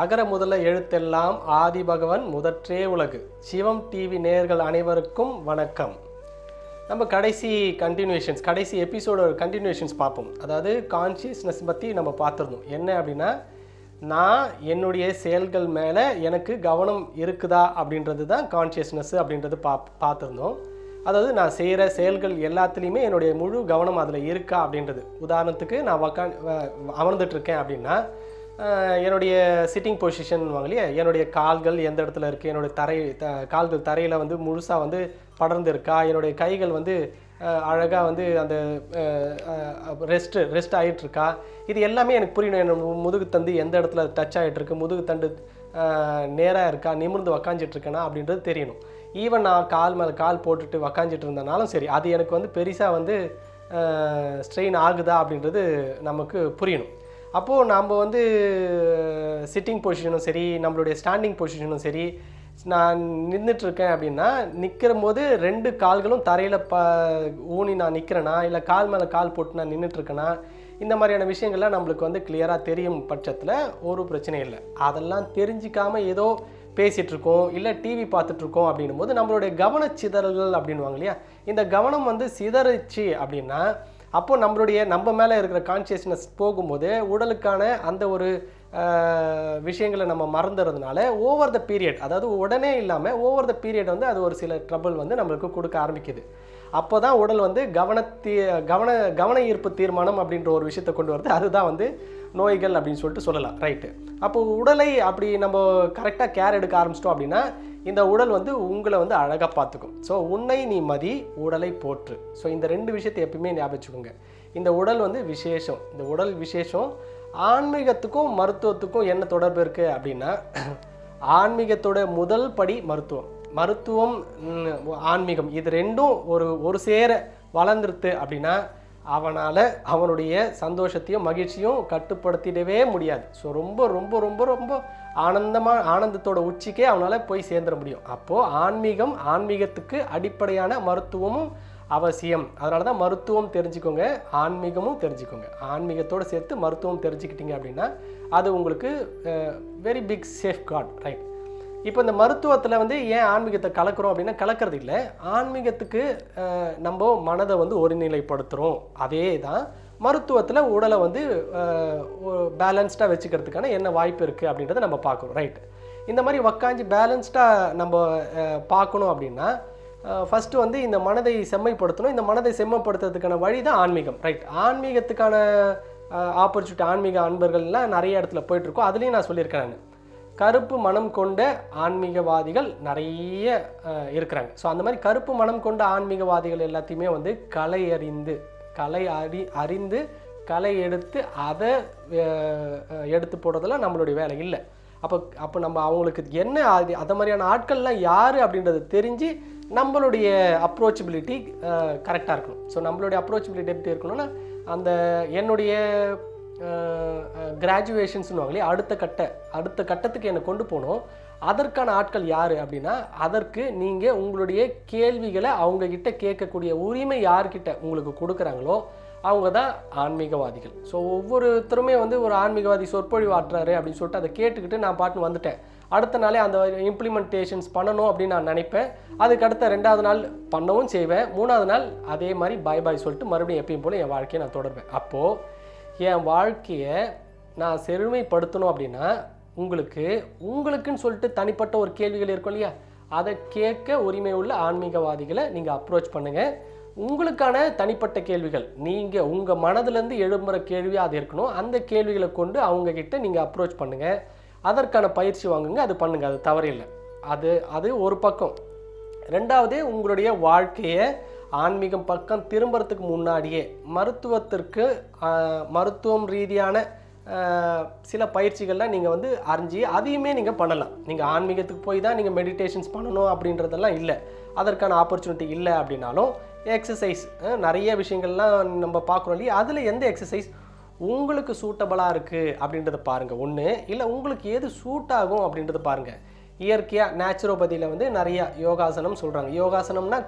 அகர முதல எழுத்தெல்லாம் ஆதி பகவன் முதற்றே உலகு. சிவம் டிவி நேயர்கள் அனைவருக்கும் வணக்கம். நம்ம கடைசி எபிசோட கண்டினியூஷன்ஸ் பார்ப்போம். அதாவது கான்ஷியஸ்னஸ் பற்றி நம்ம பார்த்துருந்தோம். என்ன அப்படின்னா, நான் என்னுடைய செயல்கள் மேலே எனக்கு கவனம் இருக்குதா அப்படின்றது தான் கான்ஷியஸ்னஸ் அப்படின்றது பார்த்துருந்தோம். அதாவது நான் செய்கிற செயல்கள் எல்லாத்துலேயுமே என்னுடைய முழு கவனம் அதில் இருக்கா அப்படின்றது. உதாரணத்துக்கு நான் அமர்ந்துட்டுருக்கேன் அப்படின்னா, என்னுடைய சிட்டிங் பொசிஷன் இல்லையா, என்னுடைய கால்கள் எந்த இடத்துல இருக்குது, என்னுடைய கால்கள் தரையில் வந்து முழுசாக வந்து படர்ந்து இருக்கா, என்னுடைய கைகள் வந்து அழகாக வந்து அந்த ரெஸ்ட் ஆகிட்டுருக்கா, இது எல்லாமே எனக்கு புரியணும். என்னோட முதுகுத்தண்டு எந்த இடத்துல டச் ஆகிட்டுருக்கு, முதுகுத்தண்டு நேராக இருக்கா, நிமிர்ந்து உக்காஞ்சிட்ருக்கேனா அப்படின்றது தெரியணும். ஈவன் நான் கால் மேலே கால் போட்டுட்டு உக்காஞ்சிட்டு இருந்தனாலும் சரி, அது எனக்கு வந்து பெருசாக வந்து ஸ்ட்ரெயின் ஆகுதா அப்படின்றது நமக்கு புரியணும். அப்போது நம்ம வந்து சிட்டிங் பொசிஷனும் சரி, நம்மளுடைய ஸ்டாண்டிங் பொசிஷனும் சரி, நான் நின்றுட்டுருக்கேன் அப்படின்னா, நிற்கிற போது 2 கால்களும் தரையில் ஊனி நான் நிற்கிறேன்னா, இல்லை கால் மேலே கால் போட்டு நான் நின்றுட்டுருக்கேன்னா, இந்த மாதிரியான விஷயங்கள்லாம் நம்மளுக்கு வந்து கிளியராக தெரியும் பட்சத்தில் ஒரு பிரச்சனை இல்லை. அதெல்லாம் தெரிஞ்சிக்காமல் ஏதோ பேசிகிட்ருக்கோம், இல்லை டிவி பார்த்துட்ருக்கோம் அப்படின்னும் போது நம்மளுடைய கவனச்சிதறல்கள் அப்படின்வாங்க இல்லையா, இந்த கவனம் வந்து சிதறிச்சு அப்படின்னா, அப்போது நம்ம மேலே இருக்கிற கான்ஷியஸ்னஸ் போகும்போது உடலுக்கான அந்த ஒரு விஷயங்களை நம்ம மறந்துறதுனால ஓவர் த பீரியட், அதாவது உடனே இல்லாமல் ஓவர் த பீரியட் வந்து அது ஒரு சில ட்ரபிள் வந்து நம்மளுக்கு கொடுக்க ஆரம்பிக்குது. அப்போ தான் உடல் வந்து கவன ஈர்ப்பு தீர்மானம் அப்படின்ற ஒரு விஷயத்தை கொண்டு வருது. அதுதான் வந்து நோய்கள் அப்படின்னு சொல்லிட்டு சொல்லலாம். ரைட்டு. அப்போது உடலை அப்படி நம்ம கரெக்டாக கேர் எடுக்க ஆரம்பிச்சிட்டோம் அப்படின்னா, இந்த உடல் வந்து உங்களை வந்து அழகாக பார்த்துக்கும். ஸோ உன்னை நீ மதி, உடலை போற்று. ஸோ இந்த 2 விஷயத்தை எப்பயுமே ஞாபகம் வச்சுக்கோங்க. இந்த உடல் வந்து விசேஷம். இந்த உடல் விசேஷம். ஆன்மீகத்துக்கும் மருத்துவத்துக்கும் என்ன தொடர்பு இருக்குது அப்படின்னா, ஆன்மீகத்தோட முதல் படி மருத்துவம், ஆன்மீகம், இது ரெண்டும் ஒரு சேர வளர்ந்துருது அப்படின்னா, அவனால் அவனுடைய சந்தோஷத்தையும் மகிழ்ச்சியும் கட்டுப்படுத்திடவே முடியாது. ஸோ ரொம்ப ரொம்ப ரொம்ப ரொம்ப ஆனந்தத்தோட உச்சிக்கே அவனால் போய் சேர்ந்துட முடியும். அப்போது ஆன்மீகத்துக்கு அடிப்படையான மருத்துவமும் அவசியம். அதனால தான் மருத்துவம் தெரிஞ்சுக்கோங்க, ஆன்மீகமும் தெரிஞ்சுக்கோங்க. ஆன்மீகத்தோடு சேர்த்து மருத்துவம் தெரிஞ்சுக்கிட்டீங்க அப்படின்னா அது உங்களுக்கு very big safe card. Right. இப்போ இந்த மருத்துவத்தில் வந்து ஏன் ஆன்மீகத்தை கலக்கிறோம் அப்படின்னா, கலக்கிறது இல்லை, ஆன்மீகத்துக்கு நம்ம மனதை வந்து ஒருநிலைப்படுத்துகிறோம். அதே தான் மருத்துவத்தில் உடலை வந்து பேலன்ஸ்டாக வச்சுக்கிறதுக்கான என்ன வாய்ப்பு இருக்குது அப்படின்றத நம்ம பார்க்கணும். ரைட். இந்த மாதிரி உக்காஞ்சி பேலன்ஸ்டாக நம்ம பார்க்கணும் அப்படின்னா, ஃபஸ்ட்டு வந்து இந்த மனதை செம்மைப்படுத்தணும். இந்த மனதை செம்மைப்படுத்துறதுக்கான வழி தான் ஆன்மீகம். ரைட். ஆன்மீகத்துக்கான ஆப்பர்ச்சுனிட்டி, ஆன்மீக அன்பர்கள்லாம் நிறைய இடத்துல போயிட்டுருக்கோம். அதுலேயும் நான் சொல்லியிருக்கேன், நான் கருப்பு மனம் கொண்ட ஆன்மீகவாதிகள் நிறைய இருக்கிறாங்க. ஸோ அந்த மாதிரி கருப்பு மனம் கொண்ட ஆன்மீகவாதிகள் எல்லாத்தையுமே வந்து கலை அறிந்து கலை எடுத்து அதை எடுத்து போடுறதெல்லாம் நம்மளுடைய வேலை இல்லை. அப்போ நம்ம அவங்களுக்கு என்ன அதை மாதிரியான ஆட்கள்லாம் யார் அப்படின்றது தெரிஞ்சு நம்மளுடைய அப்ரோச்சபிலிட்டி கரெக்டாக இருக்கணும். ஸோ நம்மளுடைய அப்ரோச்சபிலிட்டி எப்படி இருக்கணும்னா, அந்த என்னுடைய கிராஜுவேஷன்ஸ்னு அடுத்த கட்டத்துக்கு என்னை கொண்டு போகணும். அதற்கான ஆட்கள் யார் அப்படின்னா, அதற்கு நீங்கள் உங்களுடைய கேள்விகளை அவங்கக்கிட்ட கேட்கக்கூடிய உரிமை யார்கிட்ட உங்களுக்கு கொடுக்குறாங்களோ அவங்க தான் ஆன்மீகவாதிகள். ஸோ ஒவ்வொருத்தருமே வந்து ஒரு ஆன்மீகவாதி சொற்பொழிவு ஆற்றுறாரு அப்படின்னு சொல்லிட்டு அதை கேட்டுக்கிட்டு நான் பாட்டுன்னு வந்துட்டேன். அடுத்த நாளே அந்த இம்ப்ளிமெண்டேஷன்ஸ் பண்ணணும் அப்படின்னு நான் நினைப்பேன். அதுக்கு அடுத்த 2வது நாள் பண்ணவும் செய்வேன். 3வது நாள் அதே மாதிரி பாய் சொல்லிட்டு மறுபடியும் எப்பயும் போல் என் வாழ்க்கையை நான் தொடர்வேன். அப்போது என் வாழ்க்கையை நான் செழுமைப்படுத்தணும் அப்படின்னா, உங்களுக்குன்னு சொல்லிட்டு தனிப்பட்ட ஒரு கேள்விகள் இருக்கும் இல்லையா, அதை கேட்க உரிமை உள்ள ஆன்மீகவாதிகளை நீங்கள் அப்ரோச் பண்ணுங்கள். உங்களுக்கான தனிப்பட்ட கேள்விகள், நீங்கள் உங்கள் மனதிலேருந்து எழும்புகிற கேள்வியாக அது இருக்கணும். அந்த கேள்விகளை கொண்டு அவங்கக்கிட்ட நீங்கள் அப்ரோச் பண்ணுங்கள். அதற்கான பயிற்சி வாங்குங்க, அது பண்ணுங்கள், அது தவறில்லை. அது ஒரு பக்கம். 2வது, உங்களுடைய வாழ்க்கையை ஆன்மீகம் பக்கம் திரும்புறதுக்கு முன்னாடியே மருத்துவம் ரீதியான சில பயிற்சிகள்லாம் நீங்கள் வந்து அறிஞ்சு அதையுமே நீங்கள் பண்ணலாம். நீங்கள் ஆன்மீகத்துக்கு போய் தான் நீங்கள் மெடிடேஷன்ஸ் பண்ணணும் அப்படின்றதெல்லாம் இல்லை. அதற்கான ஆப்பர்ச்சுனிட்டி இல்லை அப்படின்னாலும் எக்ஸசைஸ் நிறைய விஷயங்கள்லாம் நம்ம பார்க்குறோம் இல்லையா, அதில் எந்த எக்ஸசைஸ் உங்களுக்கு சூட்டபுளாக இருக்குது அப்படின்றத பாருங்கள். ஒன்று இல்லை, உங்களுக்கு எது சூட் ஆகும் அப்படின்றத பாருங்கள். இயற்கையாக நேச்சுரோபதியில் வந்து நிறையா யோகாசனம் சொல்கிறாங்க. யோகாசனம்னா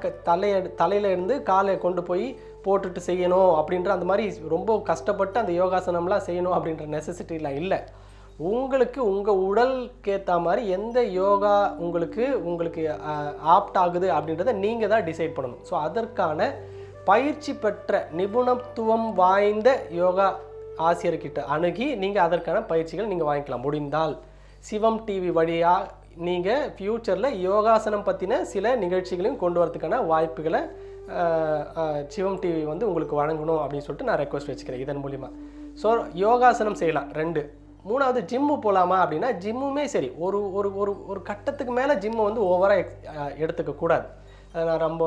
தலையில் இருந்து காலை கொண்டு போய் போட்டுட்டு செய்யணும் அப்படின்ற அந்த மாதிரி ரொம்ப கஷ்டப்பட்டு அந்த யோகாசனம்லாம் செய்யணும் அப்படின்ற நெசசிட்டிலாம் இல்லை. உங்களுக்கு உங்கள் உடலுக்கு ஏற்ற மாதிரி எந்த யோகா உங்களுக்கு ஆப்ட் ஆகுது அப்படின்றத நீங்கள் தான் டிசைட் பண்ணணும். ஸோ அதற்கான பயிற்சி பெற்ற நிபுணத்துவம் வாய்ந்த யோகா ஆசிரியர்கிட்ட அணுகி நீங்கள் அதற்கான பயிற்சிகள் நீங்கள் வாங்கிக்கலாம். முடிந்தால் சிவம் டிவி வழியாக நீங்கள் ஃப்யூச்சரில் யோகாசனம் பற்றின சில நிகழ்ச்சிகளையும் கொண்டு வரதுக்கான வாய்ப்புகளை சிவம் டிவி வந்து உங்களுக்கு வழங்கணும் அப்படின்னு சொல்லிட்டு நான் ரெக்வஸ்ட் வச்சுக்கிறேன் இதன் மூலிமா. ஸோ யோகாசனம் செய்யலாம் 2. 3வது ஜிம்மு போகலாமா அப்படின்னா ஜிம்முமே சரி, ஒரு ஒரு ஒரு ஒரு கட்டத்துக்கு மேலே ஜிம்மை வந்து ஓவராக எடுத்துக்கக்கூடாது. நான் ரொம்ப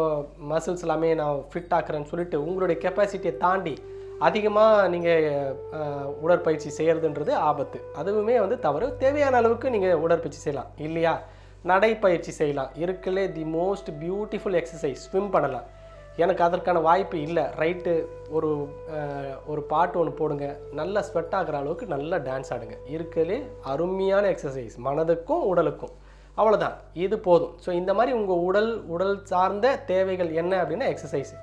மசில்ஸ் எல்லாமே நான் ஃபிட் ஆக்குறேன்னு சொல்லிட்டு உங்களுடைய கெப்பாசிட்டியை தாண்டி அதிகமாக நீங்கள் உடற்பயிற்சி செய்கிறதுன்றது ஆபத்து. அதுவுமே வந்து தவறு. தேவையான அளவுக்கு நீங்கள் உடற்பயிற்சி செய்யலாம் இல்லையா. நடைப்பயிற்சி செய்யலாம். இருக்கலே the most beautiful exercise swim பண்ணலாம். எனக்கு அதற்கான வாய்ப்பு இல்லை, ரைட்டு, ஒரு பாட்டு ஒன்று போடுங்க, நல்லா ஸ்வெட் ஆகிற அளவுக்கு நல்லா டான்ஸ் ஆடுங்க. இருக்கலே அருமையான எக்ஸசைஸ் மனதுக்கும் உடலுக்கும். அவ்வளோதான், இது போதும். ஸோ இந்த மாதிரி உங்கள் உடல் சார்ந்த தேவைகள் என்ன அப்படின்னா எக்ஸசைஸ்.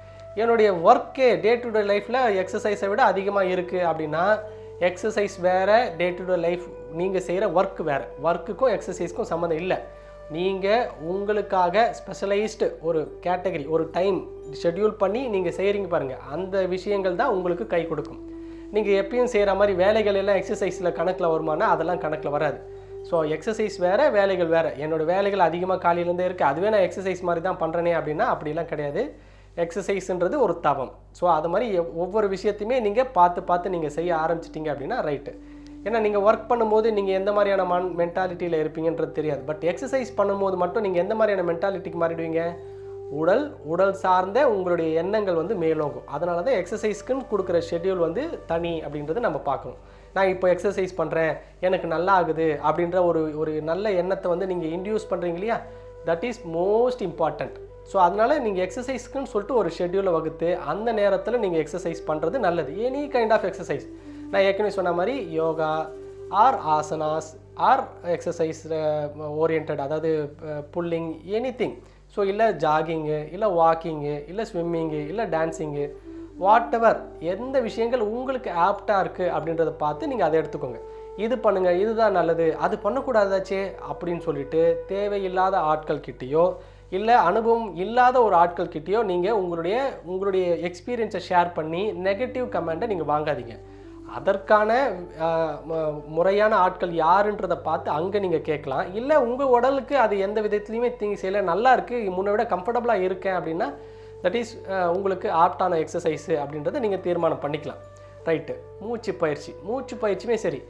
என்னுடைய ஒர்க்கே டே டு டே லைஃப்பில் எக்ஸசைஸை விட அதிகமாக இருக்குது அப்படின்னா எக்ஸசைஸ் வேறு, டே டு டே லைஃப் நீங்கள் செய்கிற ஒர்க் வேறு. ஒர்க்குக்கும் எக்ஸசைஸ்க்கும் சம்மந்தம் இல்லை. நீங்கள் உங்களுக்காக ஸ்பெஷலைஸ்டு ஒரு கேட்டகரி, ஒரு டைம் ஷெட்யூல் பண்ணி நீங்கள் செய்கிறீங்க பாருங்கள், அந்த விஷயங்கள் தான் உங்களுக்கு கை கொடுக்கும். நீங்கள் எப்பயும் செய்கிற மாதிரி வேலைகள் எல்லாம் எக்ஸசைஸில் கணக்கில் வருமானா அதெல்லாம் கணக்கில் வராது. ஸோ எக்ஸசைஸ் வேறு, வேலைகள் வேறு. என்னோடய வேலைகள் அதிகமாக காலையிலேருந்தே இருக்குது, அதுவே நான் எக்ஸசைஸ் மாதிரி தான் பண்ணுறேனே அப்படின்னா அப்படிலாம் கிடையாது. எக்ஸசைஸ்ன்றது ஒரு தவம். ஸோ அது மாதிரி ஒவ்வொரு விஷயத்தையுமே நீங்கள் பார்த்து நீங்கள் செய்ய ஆரம்பிச்சிட்டிங்க அப்படின்னா ரைட்டு. ஏன்னா நீங்கள் ஒர்க் பண்ணும்போது நீங்கள் எந்த மாதிரியான மென்டாலிட்டியில் இருப்பீங்கன்றது தெரியாது. பட் எக்ஸசைஸ் பண்ணும்போது மட்டும் நீங்கள் எந்த மாதிரியான மென்டாலிட்டிக்கு மாறிடுவீங்க, உடல் சார்ந்த உங்களுடைய எண்ணங்கள் வந்து மேலோங்கும். அதனால தான் எக்ஸசைஸ்க்குன்னு கொடுக்குற ஷெட்யூல் வந்து தனி அப்படின்றத நம்ம பார்க்கணும். நான் இப்போ எக்ஸசைஸ் பண்ணுறேன், எனக்கு நல்லா ஆகுது அப்படின்ற ஒரு நல்ல எண்ணத்தை வந்து நீங்கள் இன்டியூஸ் பண்ணுறீங்க இல்லையா, that is most important. So அதனால் நீங்கள் எக்ஸசைஸ்க்குன்னு சொல்லிட்டு ஒரு ஷெட்யூலை வகுத்து அந்த நேரத்தில் நீங்கள் எக்ஸசைஸ் பண்ணுறது நல்லது. Any kind of exercise. நான் ஏற்கனவே சொன்ன மாதிரி yoga or asanas or exercise orient, அதாவது புல்லிங், எனிதிங். ஸோ இல்லை ஜாகிங்கு, இல்லை வாக்கிங்கு, இல்லை ஸ்விம்மிங்கு, இல்லை டான்ஸிங்கு, வாட் எவர், எந்த விஷயங்கள் உங்களுக்கு ஆப்டாக இருக்குது அப்படின்றத பார்த்து நீங்கள் அதை எடுத்துக்கோங்க. இது பண்ணுங்கள், இதுதான் நல்லது, அது பண்ணக்கூடாதாச்சே அப்படின்னு சொல்லிட்டு தேவையில்லாத ஆட்கள் கிட்டேயோ இல்லை அனுபவம் இல்லாத ஒரு ஆட்கள் கிட்டேயோ நீங்கள் உங்களுடைய எக்ஸ்பீரியன்ஸை ஷேர் பண்ணி நெகட்டிவ் கமெண்ட்டை நீங்கள் வாங்காதீங்க. அதற்கான முறையான ஆட்கள் யாருன்றதை பார்த்து அங்கே நீங்கள் கேட்கலாம். இல்லை உங்கள் உடலுக்கு அது எந்த விதத்துலையுமே தீங்கு செய்யலை, நல்லா இருக்குது, முன்னை விட கம்ஃபர்டபுளாக இருக்கேன் அப்படின்னா தட் இஸ் உங்களுக்கு ஆப்டான எக்ஸசைஸு அப்படின்றத நீங்கள் தீர்மானம் பண்ணிக்கலாம். ரைட்டு. மூச்சு பயிற்சியுமே சரி,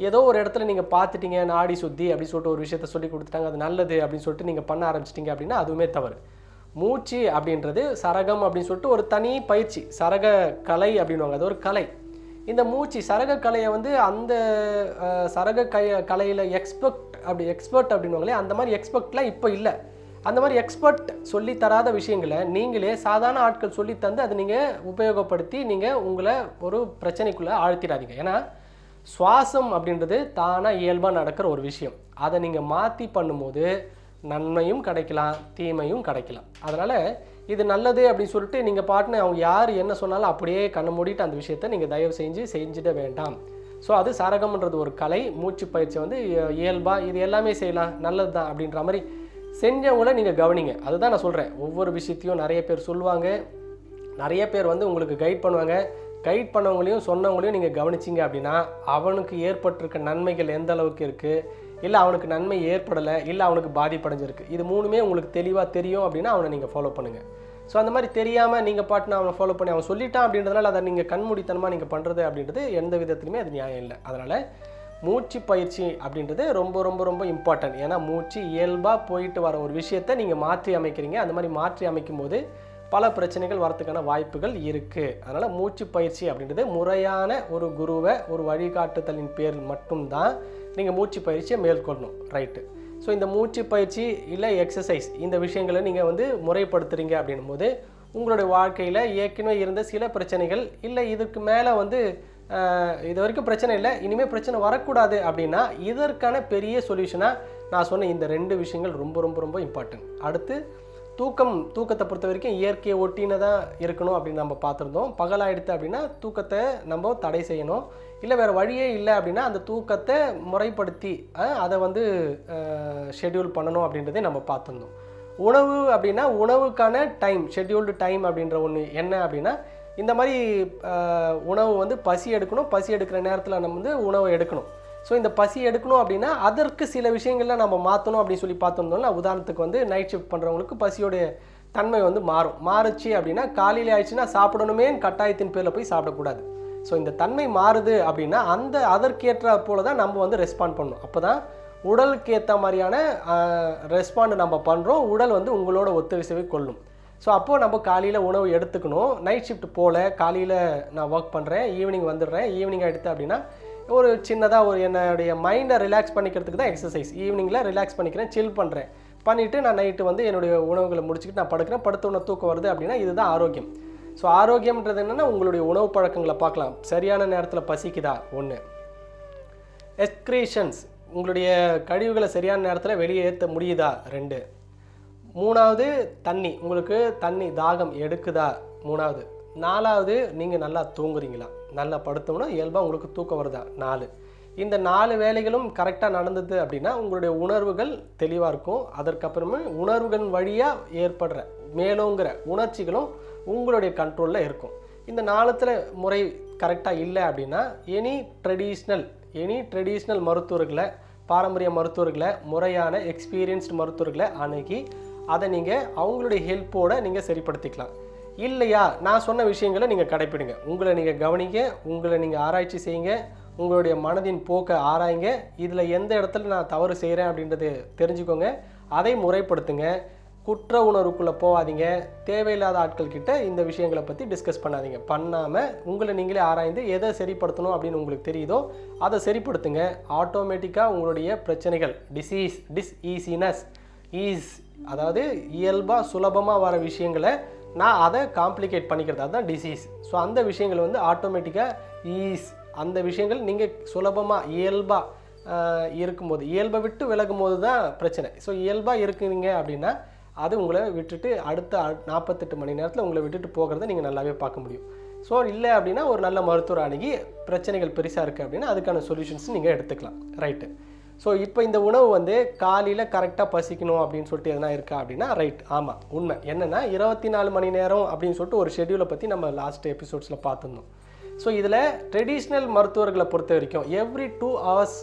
ஏதோ ஒரு இடத்துல நீங்கள் பார்த்துட்டீங்க, நாடி சுத்தி அப்படின்னு சொல்லிட்டு ஒரு விஷயத்த சொல்லி கொடுத்துட்டாங்க, அது நல்லது அப்படின்னு சொல்லிட்டு நீங்கள் பண்ண ஆரம்பிச்சிட்டிங்க அப்படின்னா அதுவுமே தவறு. மூச்சு அப்படின்றது சரகம் அப்படின்னு சொல்லிட்டு ஒரு தனி பயிற்சி, சரக கலை அப்படின்வாங்க, அது ஒரு கலை. இந்த மூச்சு சரக கலையை வந்து அந்த சரக கலையில் எக்ஸ்பர்ட் அப்படின்வாங்களே, அந்த மாதிரி எக்ஸ்பர்ட்லாம் இப்போ இல்லை. அந்த மாதிரி எக்ஸ்பர்ட் சொல்லி தராத விஷயங்களை நீங்களே சாதாரண ஆட்கள் சொல்லி தந்து அதை நீங்கள் உபயோகப்படுத்தி நீங்கள் உங்களை ஒரு பிரச்சனைக்குள்ளே ஆழ்த்திடாதீங்க. ஏன்னா சுவாசம் அப்படின்றது தானாக இயல்பாக நடக்கிற ஒரு விஷயம். அதை நீங்கள் மாற்றி பண்ணும்போது நன்மையும் கிடைக்கலாம், தீமையும் கிடைக்கலாம். அதனால் இது நல்லது அப்படின்னு சொல்லிட்டு நீங்கள் பாட்டுன்னு அவங்க யார் என்ன சொன்னாலும் அப்படியே கண்ணை மூடிட்டு அந்த விஷயத்தை நீங்கள் தயவு செஞ்சிட வேண்டாம். ஸோ அது சரகம்ன்றது ஒரு கலை. மூச்சு பயிற்சி வந்து இயல்பாக இது எல்லாமே செய்யலாம், நல்லது தான் அப்படின்ற மாதிரி செஞ்சவங்கள நீங்கள் கவனிங்க. அதுதான் நான் சொல்கிறேன். ஒவ்வொரு விஷயத்தையும் நிறைய பேர் சொல்லுவாங்க, நிறைய பேர் வந்து உங்களுக்கு கைட் பண்ணுவாங்க. கைட் பண்ணவங்களையும் சொன்னவங்களையும் நீங்கள் கவனிச்சிங்க அப்படின்னா அவனுக்கு ஏற்பட்டிருக்க நன்மைகள் எந்த அளவுக்கு இருக்குது, இல்லை அவனுக்கு நன்மை ஏற்படலை, இல்லை அவனுக்கு பாதிப்படைஞ்சிருக்கு, இது மூணுமே உங்களுக்கு தெளிவாக தெரியும் அப்படின்னா அவனை நீங்கள் ஃபாலோ பண்ணுங்கள். ஸோ அந்த மாதிரி தெரியாமல் நீங்கள் பாட்டுன்னு அவனை ஃபாலோ பண்ணி அவன் சொல்லிட்டான் அப்படின்றதுனால அதை நீங்கள் கண்மூடித்தனமாக நீங்கள் பண்ணுறது அப்படின்றது எந்த விதத்துலையுமே அது நியாயம் இல்லை. அதனால் மூச்சு பயிற்சி அப்படின்றது ரொம்ப ரொம்ப ரொம்ப இம்பார்ட்டன்ட். ஏன்னா மூச்சு இயல்பாக போயிட்டு வர ஒரு விஷயத்தை நீங்கள் மாற்றி அமைக்கிறீங்க. அந்த மாதிரி மாற்றி அமைக்கும் போது பல பிரச்சனைகள் வரத்துக்கான வாய்ப்புகள் இருக்குது. அதனால் மூச்சு பயிற்சி அப்படின்றது முறையான ஒரு குருவை ஒரு வழிகாட்டுதலின் பேரில் மட்டும்தான் நீங்கள் மூச்சு பயிற்சியை மேற்கொள்ளணும். ரைட்டு. ஸோ இந்த மூச்சு பயிற்சி இல்லை எக்ஸசைஸ் இந்த விஷயங்களை நீங்கள் வந்து முறைப்படுத்துகிறீங்க அப்படின்னும் போது உங்களுடைய வாழ்க்கையில் ஏற்கனவே இருந்த சில பிரச்சனைகள் இல்லை இதுக்கு மேலே வந்து இது வரைக்கும் பிரச்சனை இல்லை, இனிமேல் பிரச்சனை வரக்கூடாது அப்படின்னா இதற்கான பெரிய சொல்யூஷனாக நான் சொன்ன இந்த 2 விஷயங்கள் ரொம்ப ரொம்ப ரொம்ப இம்பார்ட்டன்ட். அடுத்து தூக்கத்தை பொறுத்த வரைக்கும் இயற்கையை ஒட்டினதாக இருக்கணும் அப்படின்னு நம்ம பார்த்துருந்தோம். பகலாயிடுத்து அப்படின்னா தூக்கத்தை நம்ம தடை செய்யணும். இல்லை வேறு வழியே இல்லை அப்படின்னா அந்த தூக்கத்தை முறைப்படுத்தி அதை வந்து ஷெட்யூல் பண்ணணும் அப்படின்றதே நம்ம பார்த்துருந்தோம். உணவு அப்படின்னா உணவுக்கான டைம், ஷெட்யூல்டு டைம் அப்படின்ற ஒன்று என்ன அப்படின்னா, இந்த மாதிரி உணவு வந்து பசி எடுக்கணும், பசி எடுக்கிற நேரத்தில் நம்ம வந்து உணவை எடுக்கணும். ஸோ இந்த பசி எடுக்கணும் அப்படின்னா அதற்கு சில விஷயங்கள்லாம் நம்ம மாற்றணும் அப்படின்னு சொல்லி பார்த்துருந்தோம்னா, உதாரணத்துக்கு வந்து நைட் ஷிஃப்ட் பண்ணுறவங்களுக்கு பசியோடைய தன்மை வந்து மாறுச்சு அப்படின்னா காலையில் ஆயிடுச்சுன்னா சாப்பிடணுமேன்னு கட்டாயத்தின் பேரில் போய் சாப்பிடக்கூடாது. ஸோ இந்த தன்மை மாறுது அப்படின்னா அதற்கேற்ற போல தான் நம்ம வந்து ரெஸ்பாண்ட் பண்ணணும். அப்போ தான் உடலுக்கு ஏற்ற மாதிரியான ரெஸ்பாண்டு நம்ம பண்ணுறோம், உடல் வந்து உங்களோட ஒத்துழைப்பை கொள்ளும். ஸோ அப்போது நம்ம காலையில் உணவு எடுத்துக்கணும். நைட் ஷிஃப்ட் போல் காலையில் நான் ஒர்க் பண்ணுறேன், ஈவினிங் வந்துடுறேன். ஈவினிங் எடுத்து அப்படின்னா ஒரு சின்னதாக என்னுடைய மைண்டை ரிலாக்ஸ் பண்ணிக்கிறதுக்கு தான் எக்ஸசைஸ். ஈவினிங்கில் ரிலாக்ஸ் பண்ணிக்கிறேன், சில் பண்ணுறேன், பண்ணிவிட்டு நான் நைட்டு வந்து என்னுடைய உணவுகளை முடிச்சுக்கிட்டு நான் படுக்கிறேன். படுத்த உடனே தூக்கம் வருது அப்படின்னா இதுதான் ஆரோக்கியம். ஸோ ஆரோக்கியம்ன்றது என்னென்னா உங்களுடைய உணவு பழக்கங்களை பார்க்கலாம். சரியான நேரத்தில் பசிக்குதா, ஒன்று. எக்ஸ்க்ரீஷன்ஸ், உங்களுடைய கழிவுகளை சரியான நேரத்தில் வெளியே ஏற்ற முடியுதா, 2. 3வது தண்ணி, உங்களுக்கு தண்ணி தாகம் எடுக்குதா, 3வது. 4வது நீங்கள் நல்லா தூங்குறீங்களா, நல்லா படுத்தோம்னா இயல்பாக உங்களுக்கு தூக்கம் வருதா, 4. இந்த 4 வேலைகளும் கரெக்டாக நடந்தது அப்படின்னா உங்களுடைய உணர்வுகள் தெளிவாக இருக்கும். அதற்கப்புறமே உணர்வுகள் வழியாக ஏற்படுற மேலோங்கிற உணர்ச்சிகளும் உங்களுடைய கண்ட்ரோலில் இருக்கும். இந்த 4 முறை கரெக்டாக இல்லை அப்படின்னா எனி ட்ரெடிஷ்னல் மருத்துவர்களை, பாரம்பரிய மருத்துவர்களை, முறையான எக்ஸ்பீரியன்ஸ்டு மருத்துவர்களை அணுகி அதை நீங்கள் அவங்களுடைய ஹெல்ப்போடு நீங்கள் சரிப்படுத்திக்கலாம். இல்லையா, நான் சொன்ன விஷயங்களை நீங்கள் கடைப்பிடுங்க. உங்களை நீங்கள் கவனிங்க, உங்களை நீங்கள் ஆராய்ச்சி செய்யுங்க, உங்களுடைய மனதின் போக்கை ஆராய்ங்க. இதில் எந்த இடத்துல நான் தவறு செய்கிறேன் அப்படின்றது தெரிஞ்சுக்கோங்க, அதை முறைப்படுத்துங்க. குற்ற உணர்வுக்குள்ளே போகாதீங்க. தேவையில்லாத ஆட்கள் கிட்ட இந்த விஷயங்களை பற்றி டிஸ்கஸ் பண்ணாதீங்க. பண்ணாமல் உங்களை நீங்களே ஆராய்ந்து எதை சரிப்படுத்தணும் அப்படின்னு உங்களுக்கு தெரியுதோ அதை சரிப்படுத்துங்க. ஆட்டோமேட்டிக்காக உங்களுடைய பிரச்சனைகள், டிஸ்ஈஸினஸ், அதாவது இயல்பாக சுலபமாக வர விஷயங்களை நான் அதை காம்ப்ளிகேட் பண்ணிக்கிறது, அதுதான் டிசீஸ். ஸோ அந்த விஷயங்கள் வந்து ஆட்டோமேட்டிக்காக அந்த விஷயங்கள் நீங்கள் சுலபமாக இயல்பாக இருக்கும்போது, இயல்பை விட்டு விலகும் போது தான் பிரச்சனை. ஸோ இயல்பாக இருக்குறீங்க அப்படின்னா அது உங்களை விட்டுட்டு அடுத்த 48 மணி நேரத்தில் உங்களை விட்டுட்டு போகிறத நீங்கள் நல்லாவே பார்க்க முடியும். ஸோ இல்லை அப்படின்னா ஒரு நல்ல மருத்துவர் அணுகி பிரச்சனைகள் பெருசாக இருக்குது அப்படின்னா அதுக்கான சொல்யூஷன்ஸ் நீங்கள் எடுத்துக்கலாம். ரைட்டு. ஸோ இப்போ இந்த உணவு வந்து காலையில் கரெக்டாக பசிக்கணும் அப்படின்னு சொல்லிட்டு எதனா இருக்கா அப்படின்னா ரைட், ஆமாம், உண்மை. என்னென்னா 24 மணி நேரம் அப்படின்னு சொல்லிட்டு ஒரு ஷெட்யூலை பற்றி நம்ம லாஸ்ட் எபிசோட்ஸில் பார்த்துருந்தோம். ஸோ இதில் ட்ரெடிஷ்னல் மருத்துவர்களை பொறுத்த வரைக்கும் எவ்ரி 2 hours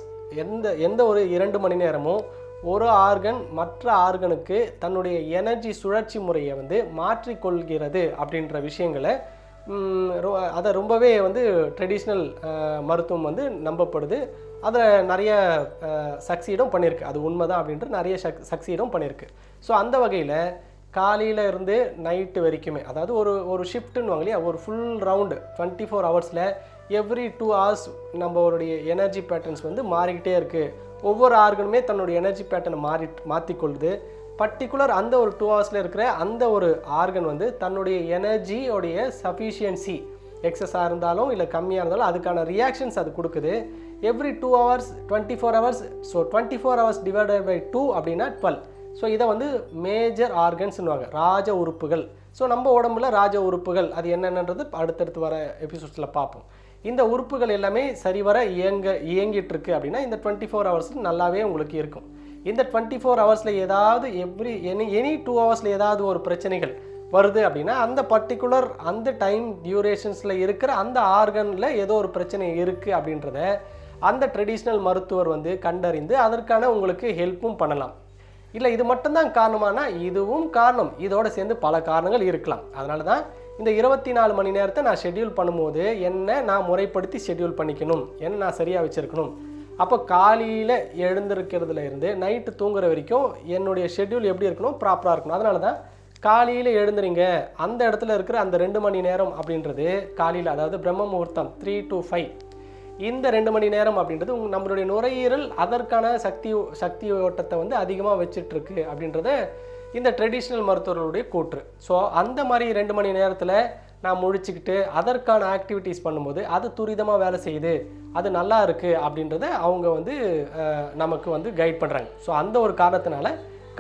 எந்த ஒரு 2 மணி நேரமும் ஒரு ஆர்கன் மற்ற ஆர்கனுக்கு தன்னுடைய எனர்ஜி சுழற்சி முறையை வந்து மாற்றிக்கொள்கிறது அப்படின்ற விஷயங்களை அதை ரொம்பவே வந்து ட்ரெடிஷ்னல் மருத்துவம் வந்து நம்பப்படுது. அதை நிறைய சக்சீடும் பண்ணியிருக்கு. அது உண்மை தான் அப்படின்ட்டு நிறைய சக்சீடும் பண்ணியிருக்கு. ஸோ அந்த வகையில் காலையில் இருந்து நைட்டு வரைக்குமே, அதாவது ஒரு ஷிஃப்ட்டுன்னு இல்லையா, ஒரு full round 24 hours every 2 hours நம்மளுடைய எனர்ஜி பேட்டர்ன்ஸ் வந்து மாறிக்கிட்டே இருக்குது. ஒவ்வொரு ஆர்கனுமே தன்னுடைய எனர்ஜி பேட்டர்னை மாற்றிக்கொள்ளுது. பர்டிகுலர் அந்த ஒரு 2 hours இருக்கிற அந்த ஒரு ஆர்கன் வந்து தன்னுடைய எனர்ஜியோடைய சஃபிஷியன்சி எக்ஸஸாக இருந்தாலும் இல்லை கம்மியாக இருந்தாலும் அதுக்கான ரியாக்ஷன்ஸ் அது கொடுக்குது. Every 2 hours 24 hours. So 24 hours divided by 2 அப்படின்னா 12. ஸோ இதை வந்து மேஜர் ஆர்கன்ஸ்னுவாங்க, ராஜ உறுப்புகள். ஸோ நம்ம உடம்புல ராஜ உறுப்புகள் அது என்னென்னன்றது அடுத்தடுத்து வர எபிசோட்ஸில் பார்ப்போம். இந்த உறுப்புகள் எல்லாமே சரிவர இயங்கிட்டு இருக்கு அப்படின்னா இந்த 24 hours நல்லாவே உங்களுக்கு இருக்கும். இந்த 24 hours ஏதாவது எனி 2 hours ஏதாவது ஒரு பிரச்சனைகள் வருது அப்படின்னா அந்த பர்டிகுலர் அந்த டைம் டியூரேஷன்ஸில் இருக்கிற அந்த ஆர்கனில் ஏதோ ஒரு பிரச்சனை இருக்குது அப்படின்றத அந்த ட்ரெடிஷ்னல் மருத்துவர் வந்து கண்டறிந்து அதற்கான உங்களுக்கு ஹெல்ப்பும் பண்ணலாம். இல்லை இது மட்டும்தான் காரணமானா இதுவும் காரணம், இதோடு சேர்ந்து பல காரணங்கள் இருக்கலாம். அதனால தான் இந்த 24 மணி நேரத்தை நான் ஷெட்யூல் பண்ணும்போது என்ன நான் முறைப்படுத்தி ஷெட்யூல் பண்ணிக்கணும், என்ன நான் சரியாக வச்சுருக்கணும். அப்போ காலையில் எழுந்திருக்கிறதுல இருந்து நைட்டு தூங்குற வரைக்கும் என்னுடைய ஷெட்யூல் எப்படி இருக்கணும், ப்ராப்பராக இருக்கணும். அதனால தான் காலையில் எழுந்துறீங்க அந்த இடத்துல இருக்கிற அந்த 2 மணி நேரம் அப்படின்றது காலையில், அதாவது பிரம்ம முகூர்த்தம் 3 to 5, இந்த 2 மணி நேரம் அப்படின்றது நம்மளுடைய நுரையீரல் அதற்கான சக்தி ஓட்டத்தை வந்து அதிகமாக வச்சிட்ருக்கு அப்படின்றத இந்த ட்ரெடிஷ்னல் மருத்துவர்களுடைய கூற்று. ஸோ அந்த மாதிரி 2 மணி நேரத்தில் நான் முழிச்சுக்கிட்டு அதற்கான ஆக்டிவிட்டீஸ் பண்ணும்போது அது துரிதமாக வேலை செய்யுது, அது நல்லா இருக்குது அப்படின்றத அவங்க வந்து நமக்கு வந்து கைட் பண்ணுறாங்க. ஸோ அந்த ஒரு காரணத்தினால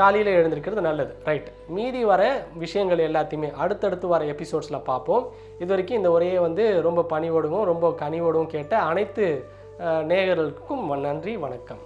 காலையில் எழுந்திருக்கிறது நல்லது. ரைட். மீதி வர விஷயங்கள் எல்லாத்தையுமே அடுத்தடுத்து வர எபிசோட்ஸில் பார்ப்போம். இது வரைக்கும் இந்த உரையை வந்து ரொம்ப பணிவோடவும் ரொம்ப கனிவோடவும் கேட்ட அனைத்து நேயர்களுக்கும் நன்றி, வணக்கம்.